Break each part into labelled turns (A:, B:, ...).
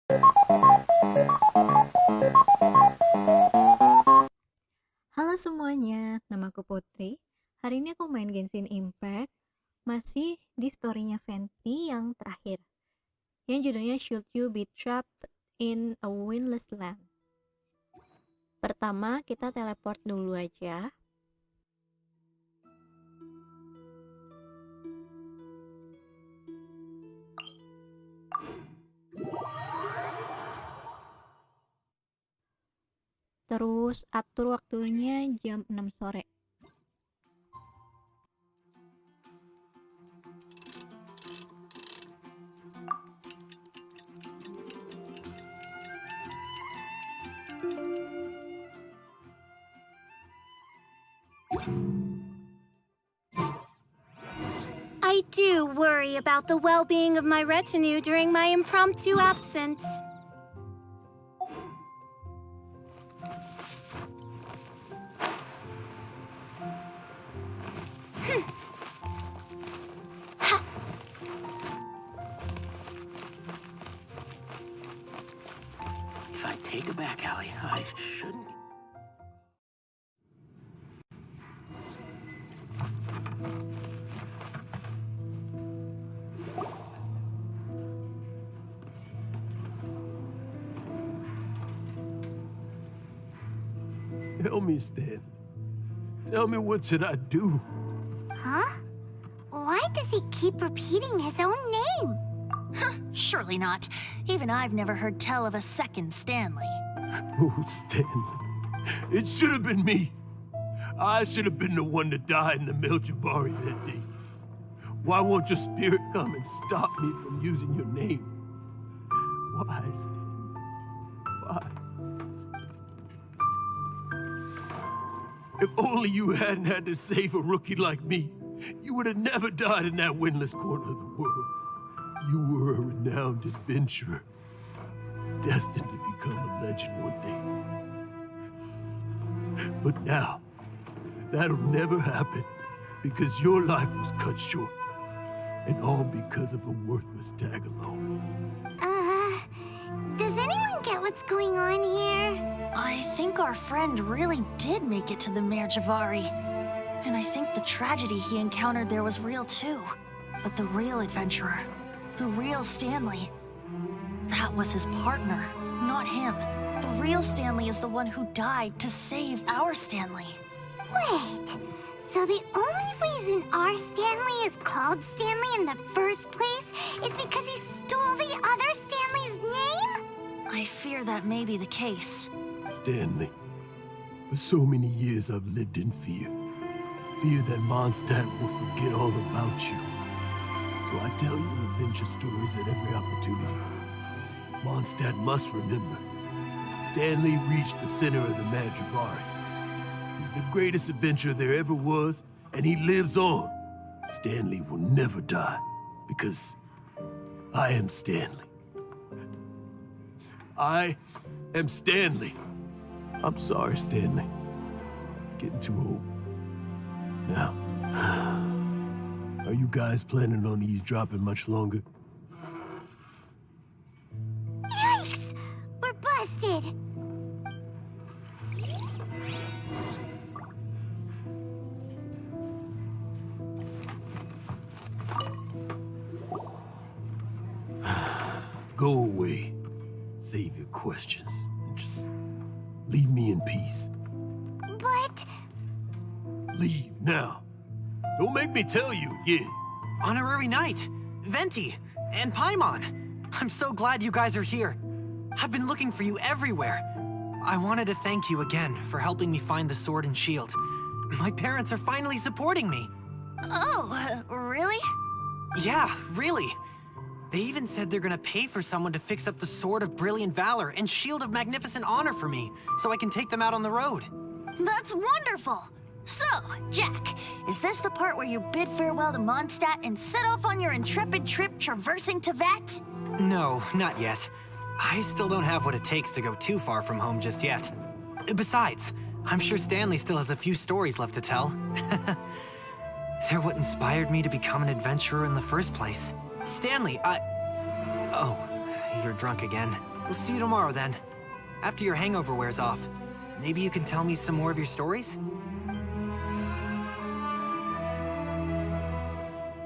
A: Halo semuanya, namaku Putri. Hari ini aku main Genshin Impact, masih di story-nya Venti yang terakhir, yang judulnya Should You Be Trapped in a Windless Land. Pertama, kita teleport dulu aja. Terus atur waktunya jam 6 sore.
B: I do worry about the well-being of my retinue during my impromptu absence.
C: If I take a back alley, I shouldn't.
D: Tell me, Stan. Tell me, what should I do?
B: Huh? Why does he keep repeating his own name?
E: Surely not. Even I've never heard tell of a second Stanley.
D: Oh, Stanley. It should have been me. I should have been the one to die in the Melchivari that day. Why won't your spirit come and stop me from using your name? Why, Stanley? Why? If only you hadn't had to save a rookie like me, you would have never died in that windless corner of the world. You were a renowned adventurer, destined to become a legend one day. But now, that'll never happen, because your life was cut short, and all because of a worthless tag-along.
B: Does anyone get what's going on here?
E: I think our friend really did make it to the Merjavari. And I think the tragedy he encountered there was real too. But the real adventurer, the real Stanley, that was his partner, not him. The real Stanley is the one who died to save our Stanley.
B: Wait, so the only reason our Stanley is called Stanley in the first place is because he stole the other Stanley's name?
E: I fear that may be the case.
D: Stanley, for so many years I've lived in fear. Fear that Mondstadt will forget all about you. So I tell you adventure stories at every opportunity. Mondstadt must remember. Stanley reached the center of the Madrivari. He's the greatest adventurer there ever was, and he lives on. Stanley will never die, because I am Stanley. I am Stanley. I'm sorry, Stanley. Getting too old. Now, are you guys planning on eavesdropping much longer?
B: Yikes! We're busted!
D: Go away. Save your questions. Just leave me in peace.
B: But...
D: Leave now. Don't make me tell you again.
C: Honorary Knight, Venti, and Paimon. I'm so glad you guys are here. I've been looking for you everywhere. I wanted to thank you again for helping me find the sword and shield. My parents are finally supporting me.
E: Oh, really?
C: Yeah, really. They even said they're gonna pay for someone to fix up the Sword of Brilliant Valor and Shield of Magnificent Honor for me, so I can take them out on the road.
E: That's wonderful! So, Jack, is this the part where you bid farewell to Mondstadt and set off on your intrepid trip traversing Teyvat?
C: No, not yet. I still don't have what it takes to go too far from home just yet. Besides, I'm sure Stanley still has a few stories left to tell. They're what inspired me to become an adventurer in the first place. Stanley, Oh, you're drunk again. We'll see you tomorrow then. After your hangover wears off. Maybe you can tell me some more of your stories?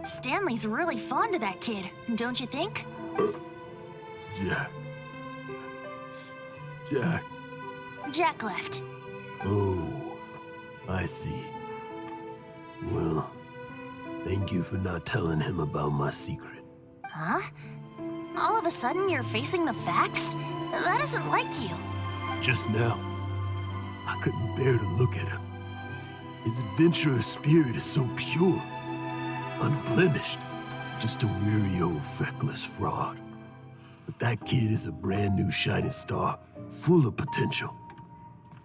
E: Stanley's really fond of that kid, don't you think?
D: Jack. Jack.
E: Jack left.
D: Oh, I see. Well, thank you for not telling him about my secret.
E: Huh? All of a sudden you're facing the facts? That isn't like you.
D: Just now, I couldn't bear to look at him. His adventurous spirit is so pure, unblemished, just a weary old feckless fraud. But that kid is a brand new shining star, full of potential.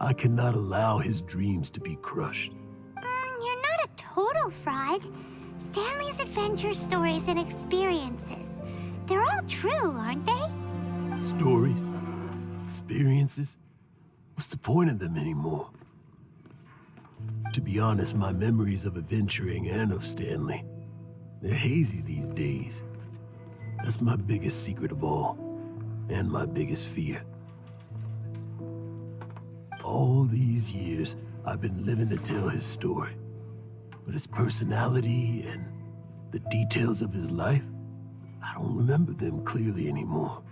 D: I cannot allow his dreams to be crushed.
B: You're not a total fraud. Stanley's adventure stories and experiences, they're all true, aren't they?
D: Stories, experiences, what's the point of them anymore? To be honest, my memories of adventuring and of Stanley, they're hazy these days. That's my biggest secret of all, and my biggest fear. All these years, I've been living to tell his story. But his personality and the details of his life, I don't remember them clearly anymore.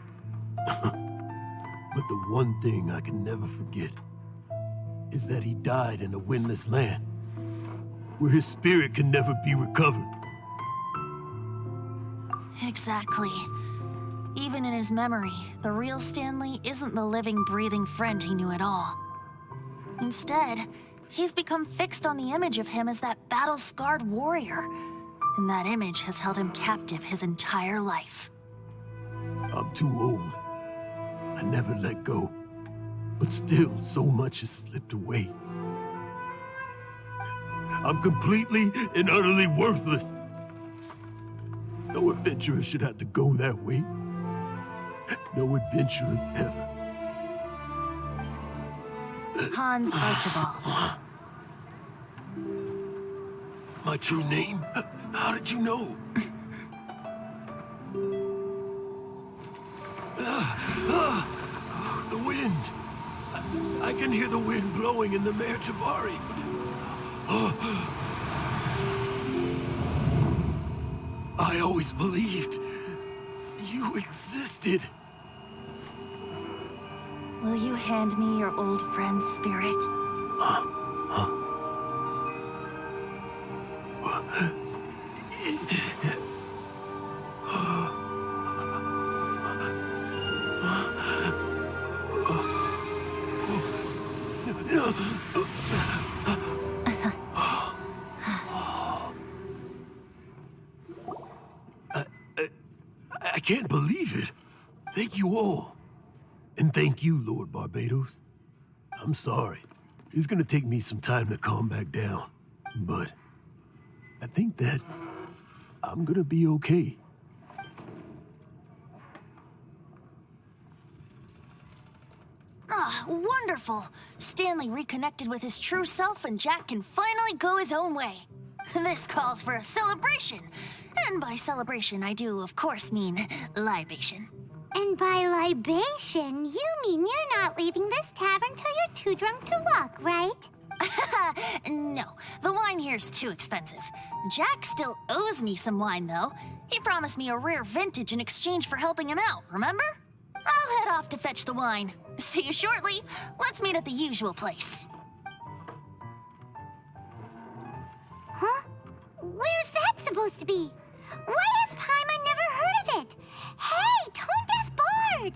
D: But the one thing I can never forget is that he died in a windless land, where his spirit can never be recovered.
E: Exactly. Even in his memory, the real Stanley isn't the living, breathing friend he knew at all. Instead, he's become fixed on the image of him as that battle-scarred warrior, and that image has held him captive his entire life.
D: I'm too old. I never let go. But still, so much has slipped away. I'm completely and utterly worthless. No adventurer should have to go that way. No adventurer ever.
E: Hans Archibald.
D: My true name? How did you know? The wind. I can hear the wind blowing in the Mare Javari. I always believed you existed.
E: Will you hand me your old friend's spirit?
D: I can't believe it. Thank you all. And thank you, Lord Barbados. I'm sorry. It's gonna take me some time to calm back down. But I think that I'm gonna be okay.
E: Ah, wonderful! Stanley reconnected with his true self and Jack can finally go his own way. This calls for a celebration. And by celebration, I do, of course, mean libation.
B: And by libation, you mean you're not leaving this tavern till you're too drunk to walk, right?
E: No, the wine here's too expensive. Jack still owes me some wine, though. He promised me a rare vintage in exchange for helping him out, remember? I'll head off to fetch the wine. See you shortly. Let's meet at the usual place.
B: Huh? Where's that supposed to be? Why has Paimon never heard of it? Hey, Tone Deaf Bard!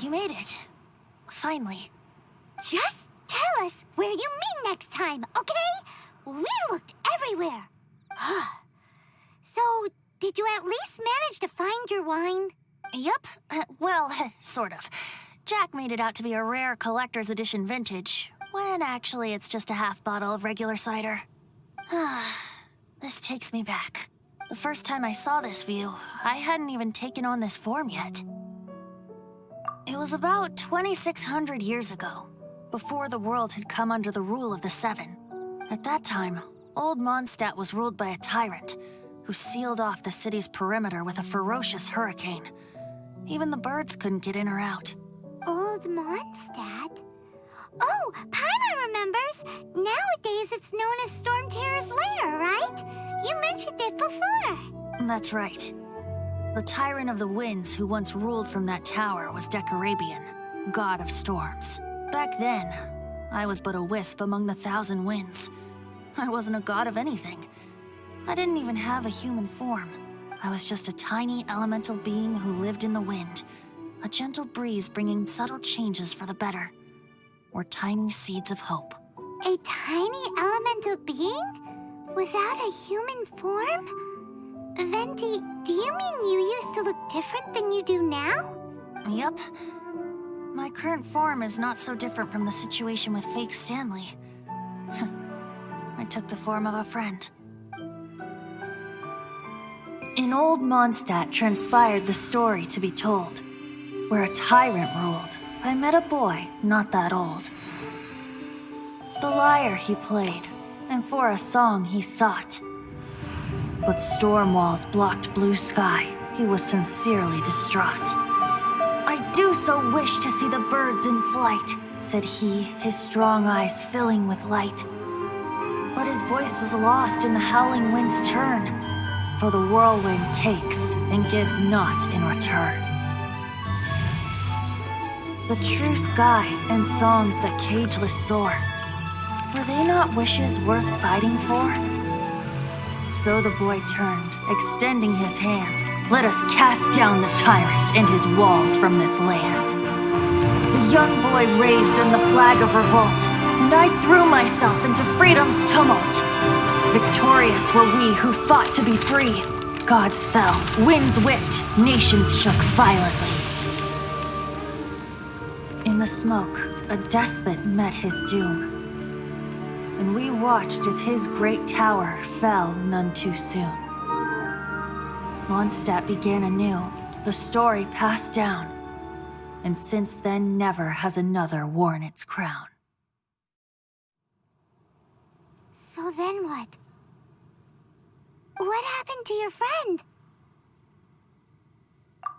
E: You made it. Finally.
B: Just tell us where you meet next time, okay? We looked everywhere. So, did you at least manage to find your wine?
E: Yep. Well, sort of. Jack made it out to be a rare collector's edition vintage, when actually it's just a half bottle of regular cider. This takes me back. The first time I saw this view, I hadn't even taken on this form yet. It was about 2,600 years ago, before the world had come under the rule of the Seven. At that time, Old Mondstadt was ruled by a tyrant who sealed off the city's perimeter with a ferocious hurricane. Even the birds couldn't get in or out.
B: Old Mondstadt? Oh, Paimon remembers. Nowadays it's known as Storm Terror's lair, right? You mentioned it before.
E: That's right. The Tyrant of the Winds who once ruled from that tower was Decarabian, god of storms. Back then, I was but a wisp among the 1,000 winds. I wasn't a god of anything. I didn't even have a human form. I was just a tiny elemental being who lived in the wind, a gentle breeze bringing subtle changes for the better, or tiny seeds of hope.
B: A tiny elemental being? Without a human form? Venti, do you mean you used to look different than you do now?
E: Yep. My current form is not so different from the situation with fake Stanley. I took the form of a friend. In Old Mondstadt transpired the story to be told. Where a tyrant ruled, I met a boy not that old. The lyre he played, and for a song he sought. But storm walls blocked blue sky, he was sincerely distraught. I do so wish to see the birds in flight, said he, his strong eyes filling with light. But his voice was lost in the howling wind's churn, for the whirlwind takes and gives not in return. The true sky and songs that cageless soar, were they not wishes worth fighting for? So the boy turned, extending his hand. Let us cast down the tyrant and his walls from this land. The young boy raised then the flag of revolt, and I threw myself into freedom's tumult. Victorious were we who fought to be free. Gods fell, winds whipped, nations shook violently. In the smoke, a despot met his doom, and we watched as his great tower fell none too soon. Mondstadt began anew, the story passed down, and since then never has another worn its crown.
B: So then what? What happened to your friend?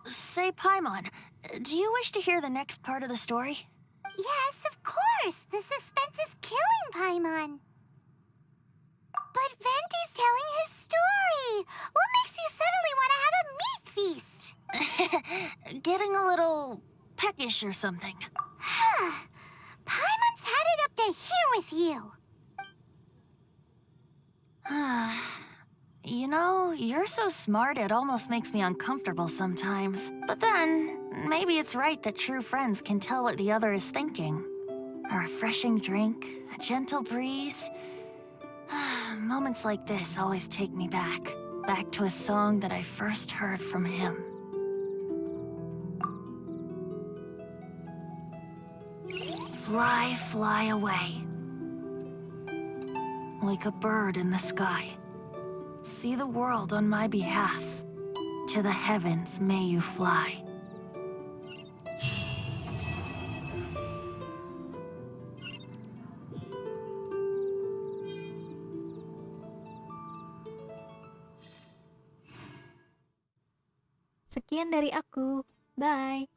E: Say, Paimon, do you wish to hear the next part of the story?
B: Yes, of course. The suspense is killing Paimon. But Venti's telling his story. What makes you suddenly want to have a meat feast?
E: Getting a little peckish or something.
B: Paimon's had it up to here with you.
E: You know, you're so smart it almost makes me uncomfortable sometimes. But then, maybe it's right that true friends can tell what the other is thinking. A refreshing drink, a gentle breeze. Moments like this always take me back to a song that I first heard from him. Fly, fly away. Like a bird in the sky. See the world on my behalf. To the heavens may you fly.
A: Sekian dari aku. Bye.